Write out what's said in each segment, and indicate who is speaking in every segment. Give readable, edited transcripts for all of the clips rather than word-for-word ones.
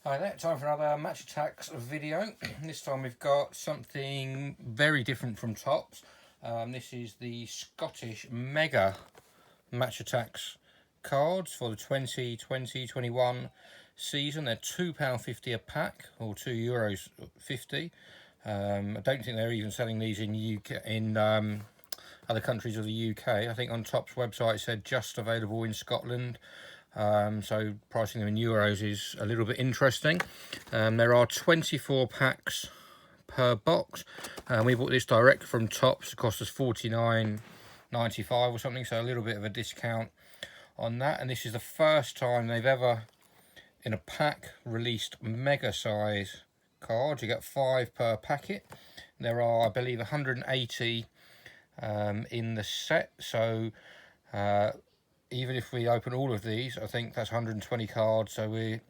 Speaker 1: Hi there, time for another Match Attax video. This time we've got something very different from Topps. This is the Scottish Mega Match Attax cards for the 2020-21 season. They're £2.50 a pack, or €2.50. I don't think they're even selling these in other countries of the UK. I think on Topps website it said just available in Scotland. So pricing them in euros is a little bit interesting. There are 24 packs per box. We bought this direct from Topps. It cost us $49.95 or something, so a little bit of a discount on that. And this is the first time they've ever, in a pack, released mega size cards. You get 5 per packet. There are, I believe, 180 in the set. So even if we open all of these, I think that's 120 cards, so we're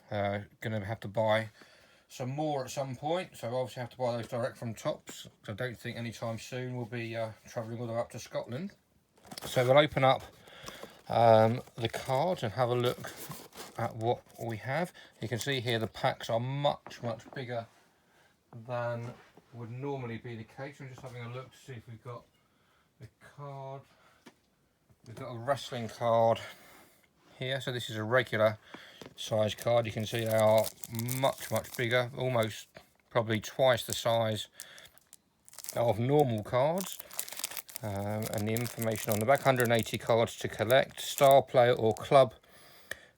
Speaker 1: going to have to buy some more at some point. So we'll obviously have to buy those direct from Topps. I don't think anytime soon we'll be travelling all the way up to Scotland. So we'll open up the cards and have a look at what we have. You can see here the packs are much bigger than would normally be the case. I'm just having a look to see if we've got the card. We've got a wrestling card here, so this is a regular size card. You can see they are much bigger, almost probably twice the size of normal cards. And the information on the back: 180 cards to collect, star player or club,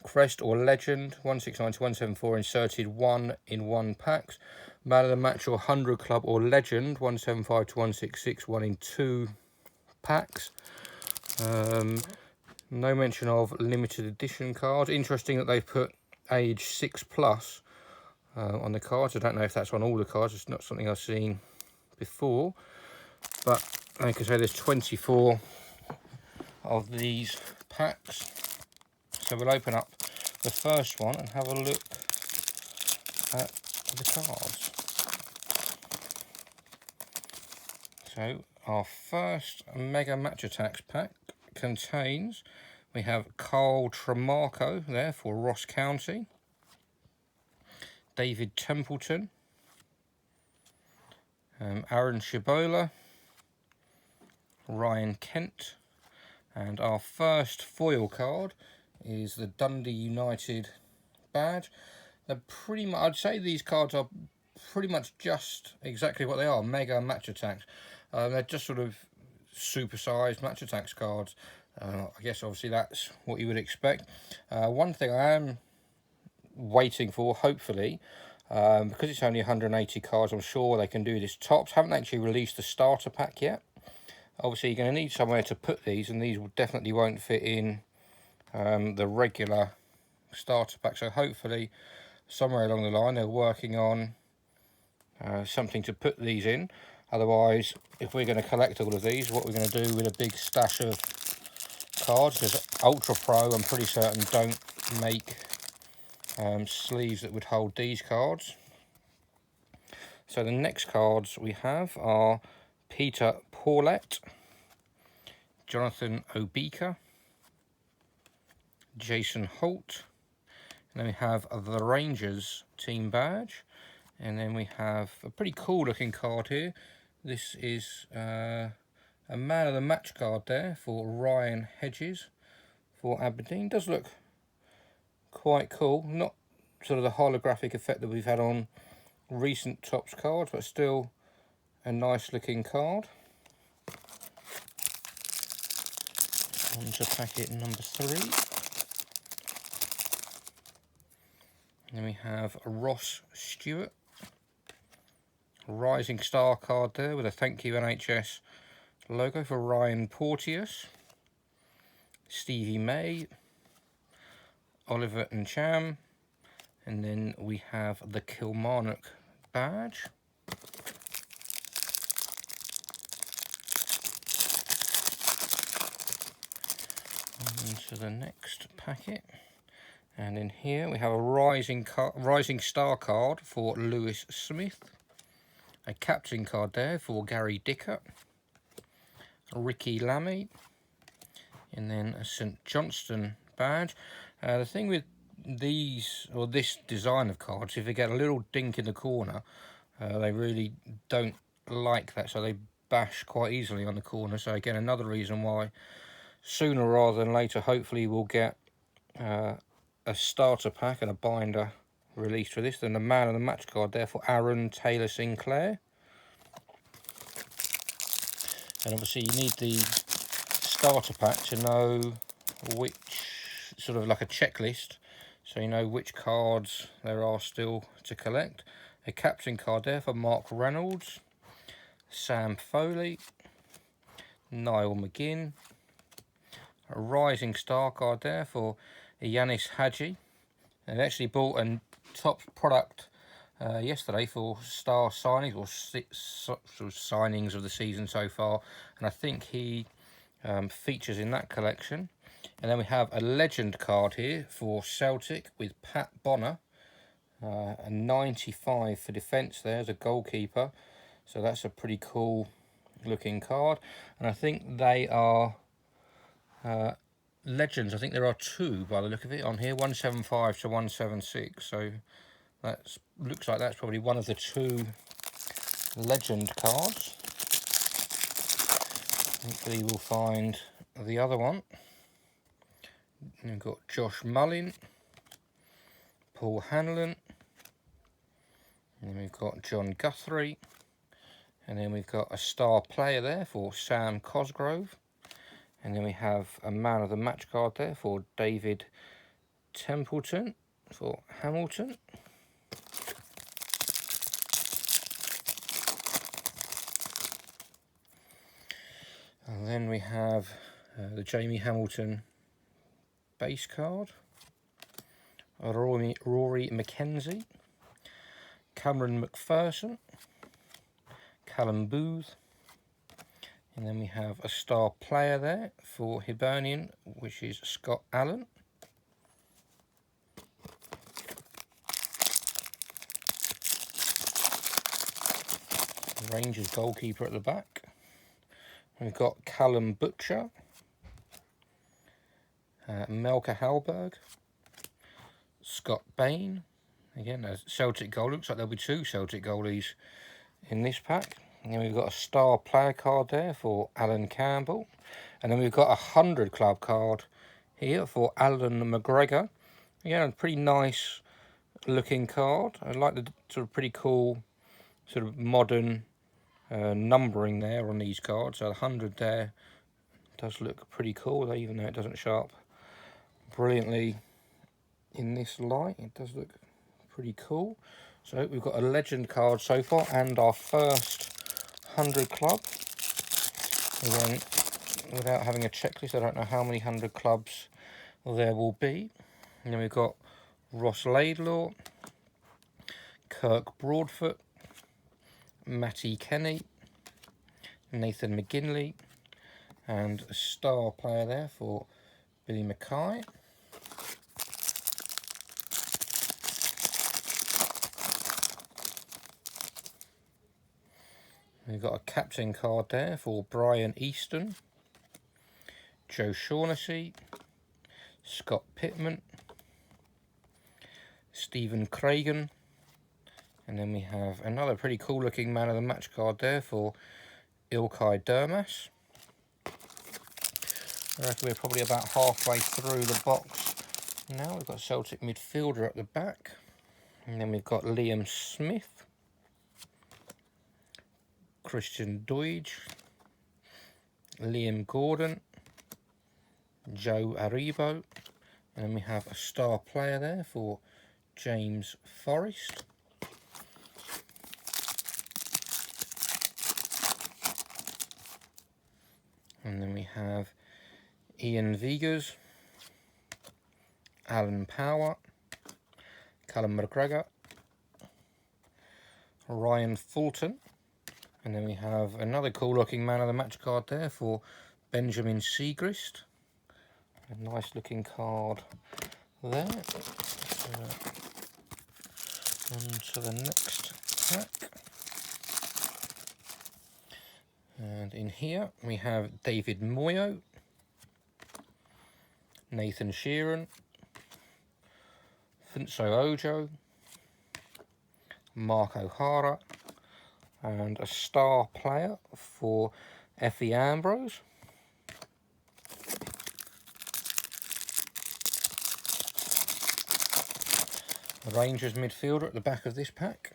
Speaker 1: crest or legend, 169 to 174 inserted, 1 in 1 packs, man of the match or 100 club or legend, 175 to 166, 1 in 2 packs. No mention of limited edition cards. Interesting that they've put age 6+ on the cards. I don't know if that's on all the cards. It's not something I've seen before, but like I say, there's 24 of these packs. So we'll open up the first one and have a look at the cards. So our first Mega Match Attax pack contains, we have Carl Tremarco there for Ross County, David Templeton, Aaron Shibola, Ryan Kent, and our first foil card is the Dundee United badge. They're pretty much, I'd say these cards are pretty much just exactly what they are, Mega Match Attax. They're just sort of super-sized Match Attax cards. I guess obviously that's what you would expect. One thing I am waiting for, hopefully, because it's only 180 cards, I'm sure they can do this. Topps haven't actually released the starter pack yet. Obviously you're going to need somewhere to put these, and these definitely won't fit in the regular starter pack. So hopefully somewhere along the line they're working on something to put these in. Otherwise, if we're going to collect all of these, what we're going to do with a big stash of cards, because Ultra Pro, I'm pretty certain, don't make sleeves that would hold these cards. So the next cards we have are Peter Paulette, Jonathan Obika, Jason Holt, and then we have the Rangers team badge, and then we have a pretty cool looking card here. This is a man of the match card there for Ryan Hedges for Aberdeen. Does look quite cool. Not sort of the holographic effect that we've had on recent Topps cards, but still a nice looking card. On to packet number 3. And then we have Ross Stewart, Rising Star card there with a Thank You NHS logo for Ryan Porteous, Stevie May, Oliver and Cham, and then we have the Kilmarnock badge. Into the next packet, and in here we have a Rising Star card for Lewis Smith, a captain card there for Gary Dicker, Ricky Lammy, and then a St Johnston badge. The thing with these, or this design of cards, if they get a little dink in the corner, they really don't like that, so they bash quite easily on the corner. So again, another reason why sooner rather than later, hopefully we'll get a starter pack and a binder released for this. Then the man of the match card there for Aaron Taylor Sinclair. And obviously you need the starter pack to know which, sort of like a checklist, so you know which cards there are still to collect. A captain card there for Mark Reynolds, Sam Foley, Niall McGinn. A rising star card there for Yanis Hadji. They actually bought a top product yesterday for star signings, or sort of signings of the season so far, and I think he features in that collection. And then we have a legend card here for Celtic with Pat Bonner, a 95 for defence there as a goalkeeper, so that's a pretty cool looking card. And I think they are legends. I think there are two by the look of it on here, 175 to 176, so that looks like that's probably one of the two legend cards. Hopefully we'll find the other one. And we've got Josh Mullin, Paul Hanlon, and then we've got John Guthrie, and then we've got a star player there for Sam Cosgrove, and then we have a man of the match card there for David Templeton for Hamilton. And then we have the Jamie Hamilton base card, Rory McKenzie, Cameron McPherson, Callum Booth, and then we have a star player there for Hibernian, which is Scott Allen. Rangers goalkeeper at the back. We've got Callum Butcher, Melker Hallberg, Scott Bain. Again, a Celtic goal. Looks like there'll be two Celtic goalies in this pack. And then we've got a star player card there for Alan Campbell. And then we've got a 100 club card here for Alan McGregor. Again, a pretty nice looking card. I like the sort of pretty cool sort of modern numbering there on these cards. So the 100 there does look pretty cool, even though it doesn't show up brilliantly in this light. It does look pretty cool. So we've got a legend card so far and our first 100 club. Again, without having a checklist, I don't know how many 100 clubs there will be. And then we've got Ross Laidlaw, Kirk Broadfoot, Matty Kenny, Nathan McGinley, and a star player there for Billy Mackay. We've got a captain card there for Brian Easton, Joe Shaughnessy, Scott Pittman, Stephen Cragen, and then we have another pretty cool looking man of the match card there for Ilkay Durmas. I reckon we're probably about halfway through the box now. We've got Celtic midfielder at the back, and then we've got Liam Smith, Christian Doidge, Liam Gordon, Joe Aribo, and then we have a star player there for James Forrest. And then we have Ian Vigas, Alan Power, Callum McGregor, Ryan Fulton, and then we have another cool looking man of the match card there for Benjamin Siegrist. A nice looking card there. On to the next pack. And in here we have David Moyo, Nathan Sheeran, Funso Ojo, Mark O'Hara, and a star player for Effie Ambrose. A Rangers midfielder at the back of this pack.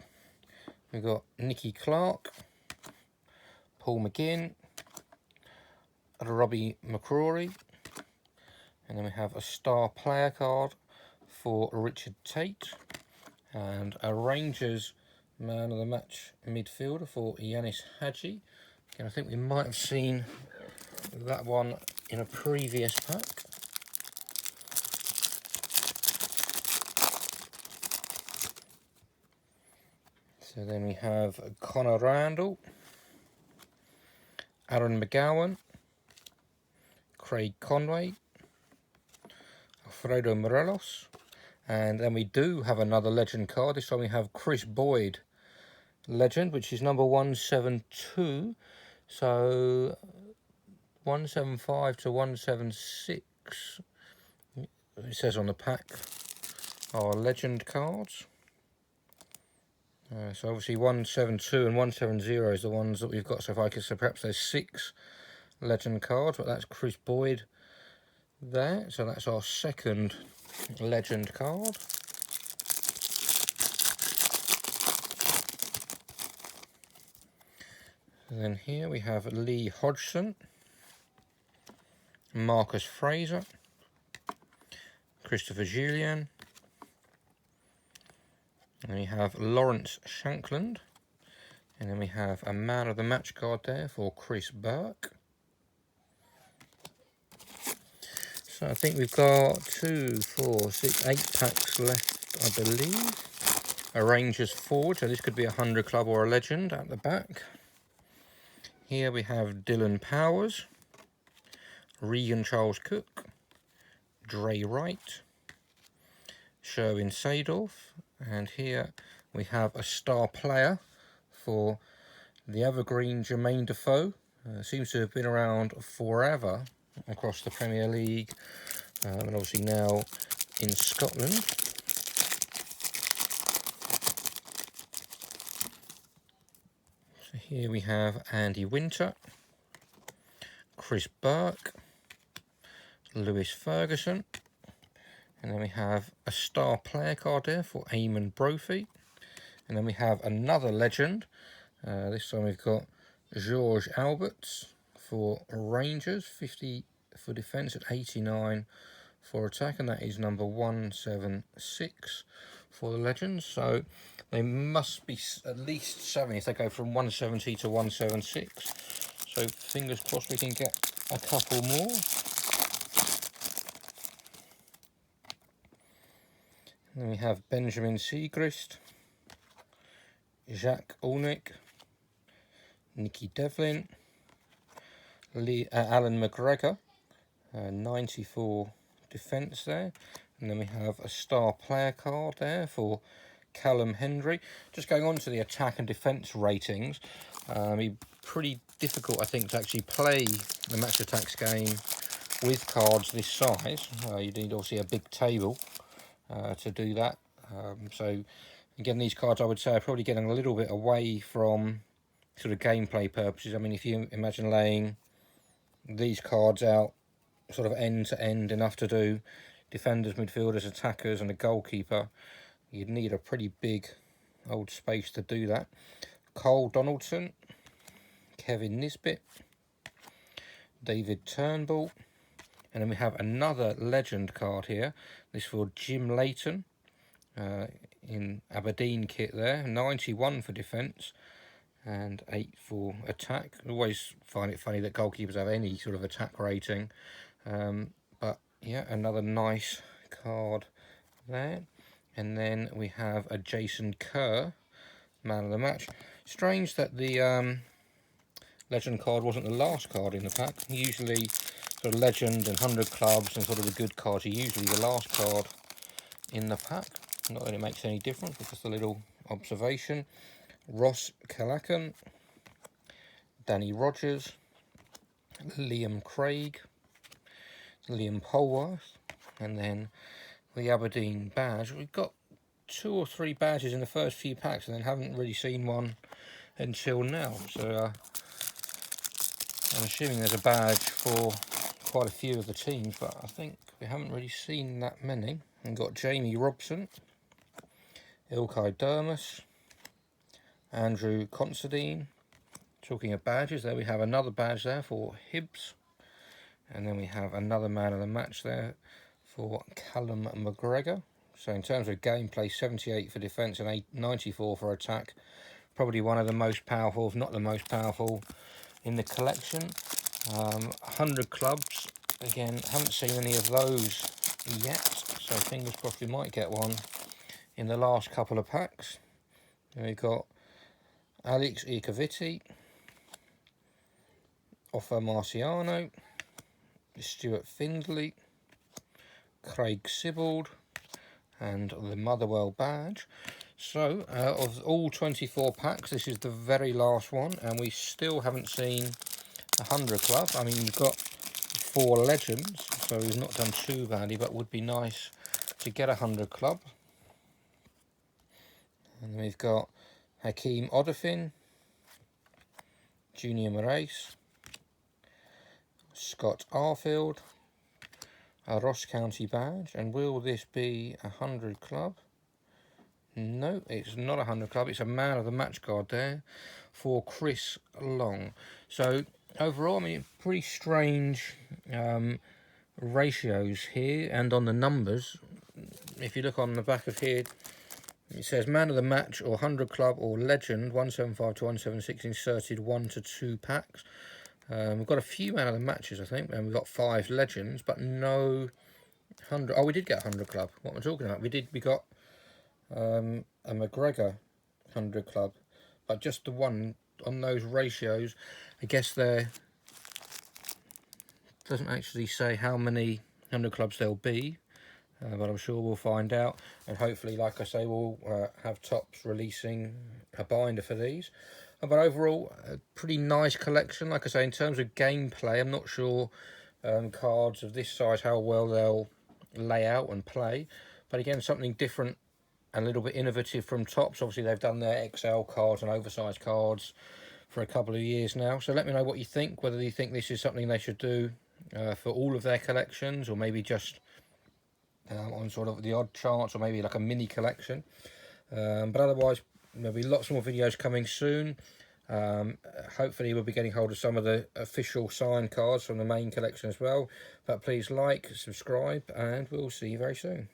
Speaker 1: We've got Nicky Clark, Paul McGinn, Robbie McCrory, and then we have a star player card for Richard Tate, and a Rangers man of the match midfielder for Yanis Hadji. Again, I think we might have seen that one in a previous pack. So then we have Connor Randall, Aaron McGowan, Craig Conway, Alfredo Morelos, and then we do have another legend card. This time we have Chris Boyd, legend, which is number 172. So 175 to 176, it says on the pack, are legend cards. So obviously 172 and 170 is the ones that we've got so far. So perhaps there's 6 legend cards, but that's Chris Boyd there. So that's our second legend card. And then here we have Lee Hodgson, Marcus Fraser, Christopher Julian, and we have Lawrence Shankland, and then we have a man of the match card there for Chris Burke. So I think we've got 2, 4, 6, 8 packs left, I believe. A Rangers forward, so this could be a 100 club or a legend at the back. Here we have Dylan Powers, Regan Charles Cook, Dre Wright, Sherwin Seedorf, and here we have a star player for the Evergreen, Jermaine Defoe. Seems to have been around forever across the Premier League, and obviously now in Scotland. So here we have Andy Winter, Chris Burke, Lewis Ferguson, and then we have a star player card there for Eamon Brophy, and then we have another legend. This time we've got George Alberts for Rangers, 50 for defence at 89 for attack, and that is number 176 for the legends. So they must be at least 7 if they go from 170 to 176. So fingers crossed we can get a couple more. And then we have Benjamin Siegrist, Jacques Olnick, Nicky Devlin, Alan McGregor, 94 defence there. And then we have a star player card there for Callum Hendry. Just going on to the attack and defence ratings, it'd be pretty difficult, I think, to actually play the Match Attax game with cards this size. You need obviously a big table to do that. So again, these cards I would say are probably getting a little bit away from sort of gameplay purposes. I mean, if you imagine laying these cards out sort of end to end, enough to do defenders, midfielders, attackers and a goalkeeper, you'd need a pretty big old space to do that. Cole Donaldson, Kevin Nisbet, David Turnbull, and then we have another legend card here. This for Jim Leighton in Aberdeen kit there, 91 for defence and 8 for attack. I always find it funny that goalkeepers have any sort of attack rating, but yeah, another nice card there. And then we have a Jason Kerr, man of the match. Strange that the legend card wasn't the last card in the pack. Usually sort of legend and 100 clubs and sort of the good cards are usually the last card in the pack. Not that it makes any difference, but just a little observation. Ross Calacan, Danny Rogers, Liam Craig, Liam Polworth, and then the Aberdeen badge. We've got 2 or 3 badges in the first few packs and then haven't really seen one until now. So I'm assuming there's a badge for quite a few of the teams, but I think we haven't really seen that many. We've got Jamie Robson, Ilkay Dermus, Andrew Considine. Talking of badges, there we have another badge there for Hibs. And then we have another man of the match there for Callum McGregor. So in terms of gameplay, 78 for defence and 94 for attack. Probably one of the most powerful, if not the most powerful, in the collection. 100 clubs. Again, haven't seen any of those yet. So fingers crossed we might get one in the last couple of packs. And we've got Alex Iacoviti, Offa Marciano, Stuart Findlay, Craig Sibbald, and the Motherwell badge. So, of all 24 packs, this is the very last one, and we still haven't seen a 100 club. I mean, we've got 4 legends, so we've not done too badly, but would be nice to get a 100 club. And then we've got Hakeem Odafin, Junior Moraes, Scott Arfield, a Ross County badge. And will this be a 100 club? No, it's not a 100 club. It's a man of the match card there for Chris Long. So overall, I mean, pretty strange ratios here, and on the numbers, if you look on the back of here, it says man of the match or 100 club or legend 175 to 176 inserted 1 to 2 packs. We've got a few man of the matches, I think, and we've got 5 legends, but no 100. Oh, we did get a 100 club. What am I talking about? We got a McGregor 100 club, but just the one on those ratios. I guess there doesn't actually say how many 100 clubs there'll be, but I'm sure we'll find out, and hopefully, like I say, we'll have Topps releasing a binder for these. But overall, a pretty nice collection. Like I say, in terms of gameplay, I'm not sure cards of this size how well they'll lay out and play, but again, something different, a little bit innovative from Topps. Obviously, they've done their XL cards and oversized cards for a couple of years now, so let me know what you think, whether you think this is something they should do for all of their collections, or maybe just on sort of the odd chance, or maybe like a mini collection. But otherwise, there'll be lots more videos coming soon. Hopefully we'll be getting hold of some of the official signed cards from the main collection as well. But please like, subscribe, and we'll see you very soon.